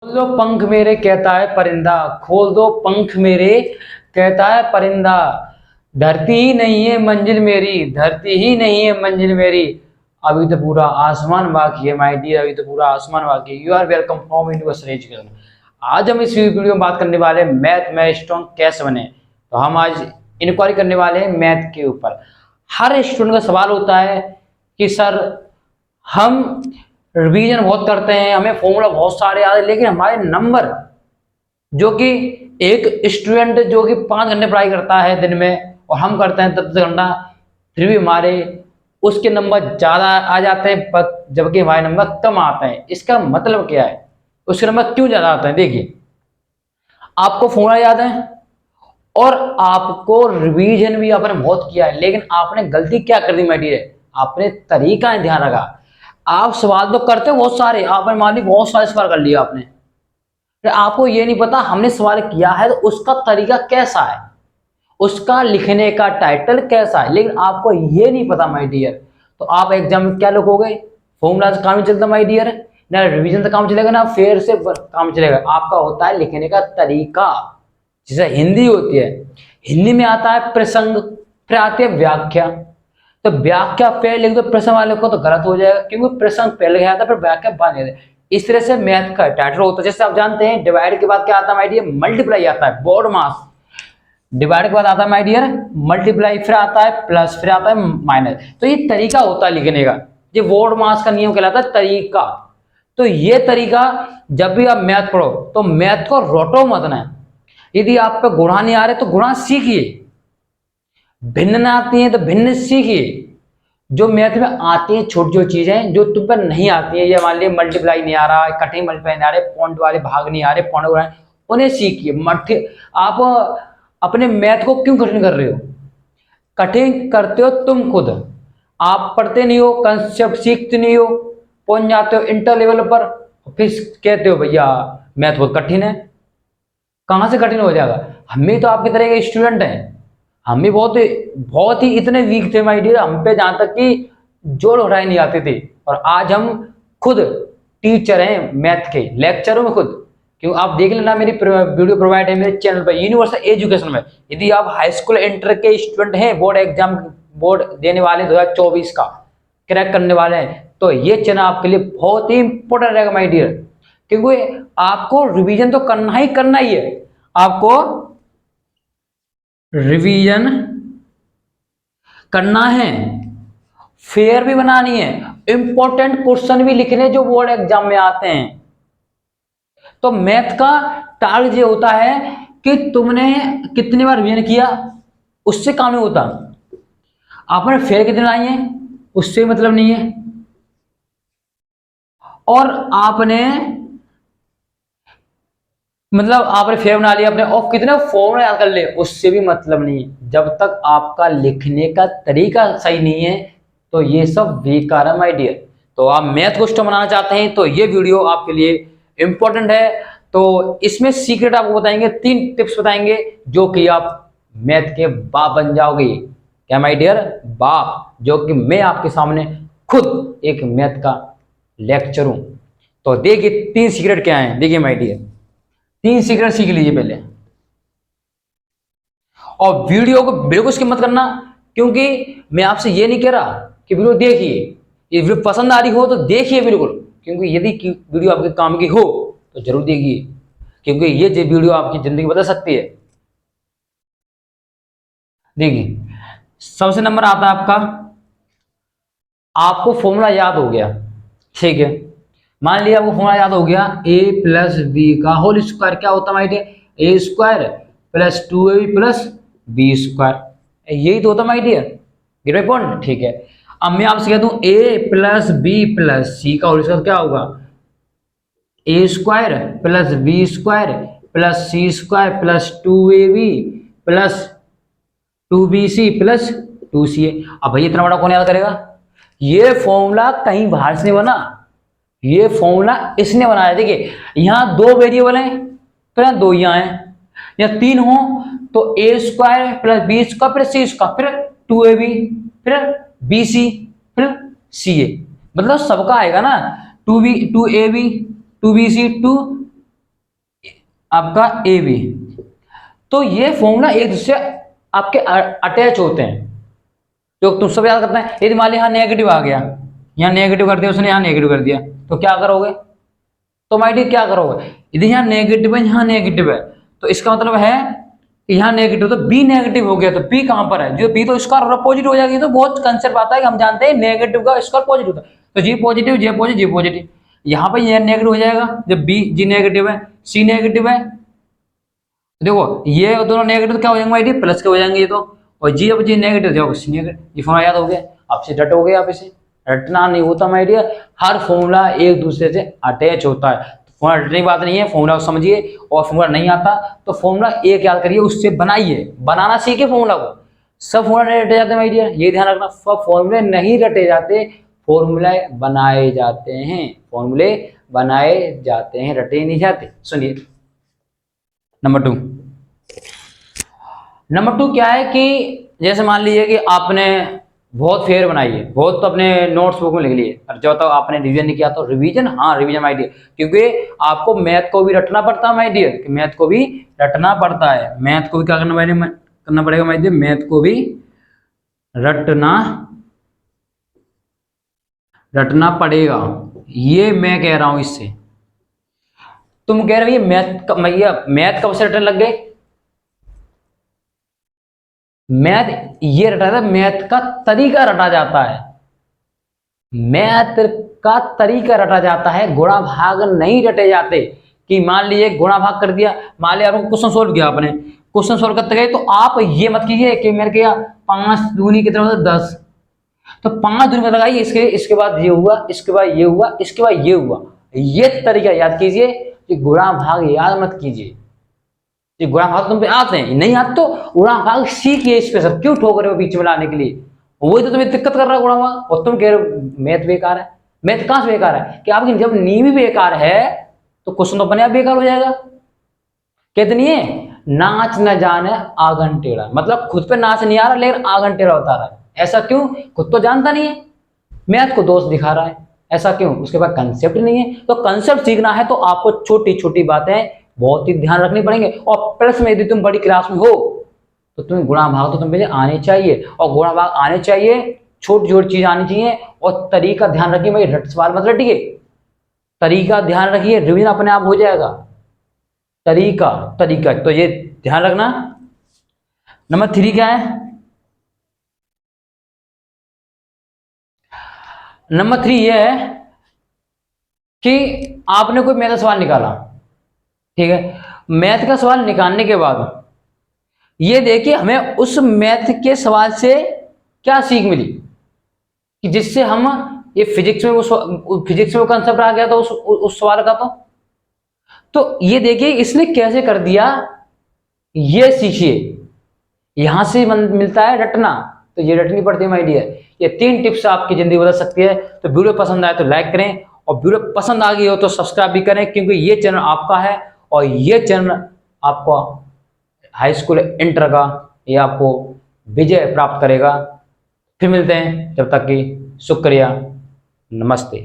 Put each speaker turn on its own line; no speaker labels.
खोल दो पंख मेरे कहता है परिंदा, खोल दो पंख मेरे कहता है परिंदा, धरती ही नहीं है मंजिल मेरी, धरती ही नहीं है मंजिल मेरी, अभी तो पूरा आसमान बाकी है माय डियर, अभी तो पूरा आसमान बाकी है। You are welcome from universal education. आज हम इस वीडियो में बात करने वाले हैं मैथ में स्ट्रॉन्ग कैसे बने। तो हम आज इंक्वायरी करने वाले हैं मैथ के ऊपर। हर स्टूडेंट का सवाल होता है कि सर हम रिवीजन बहुत करते हैं, हमें फॉर्मूला बहुत सारे आते हैं, लेकिन हमारे नंबर, जो कि एक स्टूडेंट जो कि 5 घंटे पढ़ाई करता है दिन में और हम करते हैं 10 घंटा, फिर भी हमारे उसके नंबर ज्यादा आ जाते हैं जबकि हमारे नंबर कम आते हैं। इसका मतलब क्या है, उसके नंबर क्यों ज्यादा आते हैं? देखिए, आपको फॉर्मूला याद है और आपको रिवीजन भी आपने बहुत किया है, लेकिन आपने गलती क्या कर दी माय डियर, आपने तरीका नहीं ध्यान रखा। आप सवाल तो करते हो बहुत सारे, आपने मान ली बहुत सारे सवाल कर लिया आपने, तो आपको ये नहीं पता हमने सवाल किया है तो उसका तरीका कैसा है, उसका लिखने का टाइटल कैसा है, लेकिन आपको ये नहीं पता माय डियर। तो आप एग्जाम में क्या लिखोगे? फॉर्मूला से काम नहीं चलता माय डियर, ना रिवीजन से काम चलेगा ना फेयर से काम चलेगा। आपका होता है लिखने का तरीका। जैसे हिंदी होती है, हिंदी में आता है प्रसंग, फिर आती है व्याख्या। तो व्याख्या पहले लिख दो, प्रसंग वाले को तो गलत हो जाएगा, क्योंकि प्रसंग पहले आता है फिर व्याख्या बाद में। इस तरह से मैथ का टाइटल होता है। जैसे आप जानते हैं डिवाइड के बाद क्या आता है माय डियर? मल्टीप्लाई आता है, बोर्ड मास। डिवाइड के बाद आता है माय डियर मल्टीप्लाई, फिर आता है प्लस, फिर आता है माइनस। तो ये तरीका होता है लिखने का, ये बोर्ड मास का नियम कहलाता है तरीका। तो ये तरीका जब भी आप मैथ पढ़ो तो मैथ को रोटो मत ना। यदि आप पे गुणा नहीं आ रहे तो गुणा सीखिए, भिन्न ना आती है तो भिन्न सीखिए। जो मैथ में आती है छोटी छोटी चीजें जो तुम पर नहीं आती है, ये मान लीजिए मल्टीप्लाई नहीं आ रहा है, कटिंग मल्टीप्लाई नहीं आ रहे, पॉइंट वाले भाग नहीं आ रहे, पॉइंट, उन्हें सीखिए। आप अपने मैथ को क्यों कठिन कर रहे हो? कठिन करते हो तुम खुद, आप पढ़ते नहीं हो, कंसेप्ट सीखते नहीं हो, पहुंच जाते हो इंटर लेवल पर, फिर कहते हो भैया मैथ बहुत कठिन है। कहां से कठिन हो जाएगा? हम भी तो आपकी तरह के स्टूडेंट हैं, हम भी बहुत ही इतने वीक थे माय डियर, हम पे जहां तक कि जोड़ घटाई नहीं आते थे, और आज हम खुद टीचर हैं मैथ के, लेक्चरों में खुद। क्यों? आप देख लेना, मेरी वीडियो प्रोवाइड है मेरे चैनल पर यूनिवर्सल एजुकेशन में। यदि आप हाई स्कूल इंटर के स्टूडेंट हैं, बोर्ड एग्जाम बोर्ड देने वाले 2024 का क्रैक करने वाले हैं, तो ये चैनल आपके लिए बहुत ही इंपॉर्टेंट रहेगा माय डियर, क्योंकि आपको रिवीजन तो करना ही है। आपको रिवीजन करना है, फेयर भी बनानी है, इंपॉर्टेंट क्वेश्चन भी लिखने जो बोर्ड एग्जाम में आते हैं। तो मैथ का टारगेट ये होता है कि तुमने कितनी बार रिवीजन किया, उससे काम नहीं होता। आपने फेयर कितने बनाई है उससे मतलब नहीं है, और आपने फेयर बना लिया अपने और कितने फॉर्मूला याद कर ले उससे भी मतलब नहीं है। जब तक आपका लिखने का तरीका सही नहीं है तो ये सब बेकार है माय डियर। तो आप मैथ को स्ट्रॉन्ग बनाना चाहते हैं तो ये वीडियो आपके लिए इंपॉर्टेंट है। तो इसमें सीक्रेट आपको बताएंगे, 3 टिप्स बताएंगे जो कि आप मैथ के बाप बन जाओगे। क्या माय डियर? बाप, जो कि मैं आपके सामने खुद एक मैथ का लेक्चर हूं। तो देखिए 3 सीक्रेट क्या है। देखिए माय डियर, 3 सीक्रेट सीख लीजिए पहले, और वीडियो को बिल्कुल स्किप मत करना, क्योंकि मैं आपसे ये नहीं कह रहा कि वीडियो देखिए, ये वीडियो पसंद आ रही हो तो देखिए बिल्कुल, क्योंकि यदि वीडियो आपके काम की हो तो जरूर देखिए, क्योंकि ये वीडियो आपकी जिंदगी बदल सकती है। देखिए, सबसे नंबर आता है आपको फॉर्मूला याद हो गया, ठीक है। मान लिया आपको फॉर्मूला याद हो गया, a प्लस बी का होल स्क्वायर क्या होता है my dear? a square plus 2ab plus b square, यही तो होता है my dear. Get my point? ठीक है। अब मैं आपसे कह दूं a plus b plus c का होल स्क्वायर क्या होगा? a square plus b square plus c square plus 2ab plus 2bc plus 2ca। अब भैया इतना बड़ा कौन याद करेगा? ये फॉर्मूला कहीं बाहर से नहीं बना, ये फॉर्मूला इसने बनाया। देखिए, यहां 2 वेरिएबल हैं तो यहां 2 यहां हैं, या 3 हो तो a square plus b square plus c square, फिर 2ab फिर bc फिर ca, मतलब सबका आएगा ना, 2ab 2bc 2 आपका ए बी। तो ये फॉर्मूला एक दूसरे आपके अटैच होते हैं, जो तुम सब याद करते हैं। यदि मान लिया यहाँ नेगेटिव आ गया, यहाँ नेगेटिव कर दिया उसने, यहाँ नेगेटिव कर दिया, तो क्या करोगे? तो माय डियर क्या करोगे? यदि यहाँ नेगेटिव है, यहाँ नेगेटिव है, तो इसका मतलब है यहाँ नेगेटिव, तो बी नेगेटिव हो गया, तो बी कहां पर है? जो बी तो स्क्वायर पॉजिटिव हो जाएगी। तो बहुत कंसेप्ट आता है कि हम जानते हैं नेगेटिव का स्क्वायर पॉजिटिव होता है, तो जी पॉजिटिव, जे पॉजिटिव, जे पॉजिटिव। यहाँ पर ये नेगेटिव हो जाएगा जब बी जी नेगेटिव है, सी नेगेटिव है। देखो ये दोनों नेगेटिव क्या हो जाएंगे माय डियर? प्लस के हो जाएंगे ये तो। और जी अब जी नेगेटिव जाओ सी नेगेटिव। ये फॉर्मूला याद हो गया आपसे, डट हो गया। आप इसे रटना नहीं होता माय डियर, हर फॉर्मूला एक दूसरे से अटैच होता है। फॉर्मूला रटने की बात नहीं है, फॉर्मूला समझिए। और फॉर्मूला नहीं आता तो फॉर्मूला एक याद करिए, उससे बनाइए, बनाना सीखे फॉर्मूला को। सब फॉर्मूला नहीं रटे जाते माय डियर, ये ध्यान रखना। सब फॉर्मूले नहीं रटे जाते, फॉर्मूले बनाए जाते हैं, फॉर्मूले बनाए जाते हैं, रटे नहीं जाते। सुनिए नंबर 2। नंबर 2 क्या है कि जैसे मान लीजिए कि आपने बहुत फेयर बनाई है, बहुत तो अपने नोट्स बुक में लिख लिए, और जो तो आपने रिवीजन नहीं किया, तो रिवीजन, हाँ रिवीजन माय डियर, क्योंकि आपको मैथ को भी रटना पड़ता है माय डियर, कि मैथ को भी रटना पड़ता है। मैथ को भी क्या करना पड़ेगा माय डियर? मैथ को भी रटना पड़ेगा। ये मैं कह रहा हूं इससे। तुम कह रहे हो मैथ कब से रटने लग गए? मैथ ये रटा था, मैथ का तरीका रटा जाता है, मैथ का तरीका रटा जाता है, गुणा भाग नहीं रटे जाते। कि मान लीजिए गुणा भाग कर दिया, मान लिया आपको क्वेश्चन सोल्व किया, आपने क्वेश्चन सोल्व करते गए, तो आप ये मत कीजिए कि मैंने किया 5 दूनी कितना होता है 10, तो 5 दूनी में लगाइए, इसके बाद ये हुआ, इसके बाद ये हुआ, इसके बाद ये हुआ। ये तरीका याद कीजिए कि गुणा भाग याद मत कीजिए। ये गुणा भाग तुम पे आते हैं, नहीं आते तो गुणा भाग सीखिए। इस पे सब क्यों ठोक रहे हो बीच में लाने के लिए? वही तो तुम्हें दिक्कत कर रहा है गुणा भाग, और तुम कह रहे हो मैथ बेकार है। मैथ कहां से बेकार है? कि आपकी जब नींव ही बेकार है तो क्वेश्चन तो अपने आप बेकार हो जाएगा। कहते नहीं है नाच न जाने आंगन टेढ़ा, मतलब खुद पे नाच नहीं आ रहा लेकिन आंगन टेढ़ा होता रहा है। ऐसा क्यों? खुद तो जानता नहीं है, मैथ को दोष दिखा रहा है। ऐसा क्यों? उसके पास कंसेप्ट नहीं है। तो कंसेप्ट सीखना है तो आपको छोटी छोटी बातें बहुत ही ध्यान रखनी पड़ेंगे। और प्लस में यदि तुम बड़ी क्लास में हो तो तुम्हें गुणा भाग तो तुम्हें आने चाहिए, और गुणा भाग आने चाहिए, छोटी छोटी चीज आनी चाहिए। और तरीका ध्यान रखिए, भाई रट सवाल मत रटिए, तरीका ध्यान रखिए, रिवीजन अपने आप हो जाएगा। तरीका तरीका तो ये ध्यान रखना। नंबर 3 क्या है? नंबर 3 ये है कि आपने कोई मैथ का सवाल निकाला, ठीक है। मैथ का सवाल निकालने के बाद ये देखिए हमें उस मैथ के सवाल से क्या सीख मिली, कि जिससे हम ये फिजिक्स में वो कंसेप्ट आ गया था उस सवाल का। तो ये देखिए इसने कैसे कर दिया, ये सीखिए। यहां से मिलता है रटना, तो ये रटनी पड़ती है माय डियर। ये 3 टिप्स आपकी जिंदगी बदल सकती है। तो वीडियो पसंद आए तो लाइक करें, और वीडियो पसंद आ गई हो तो सब्सक्राइब भी करें, क्योंकि ये चैनल आपका है, और ये चैनल आपको हाई स्कूल इंटर का ये आपको विजय प्राप्त करेगा। फिर मिलते हैं, जब तक कि शुक्रिया, नमस्ते।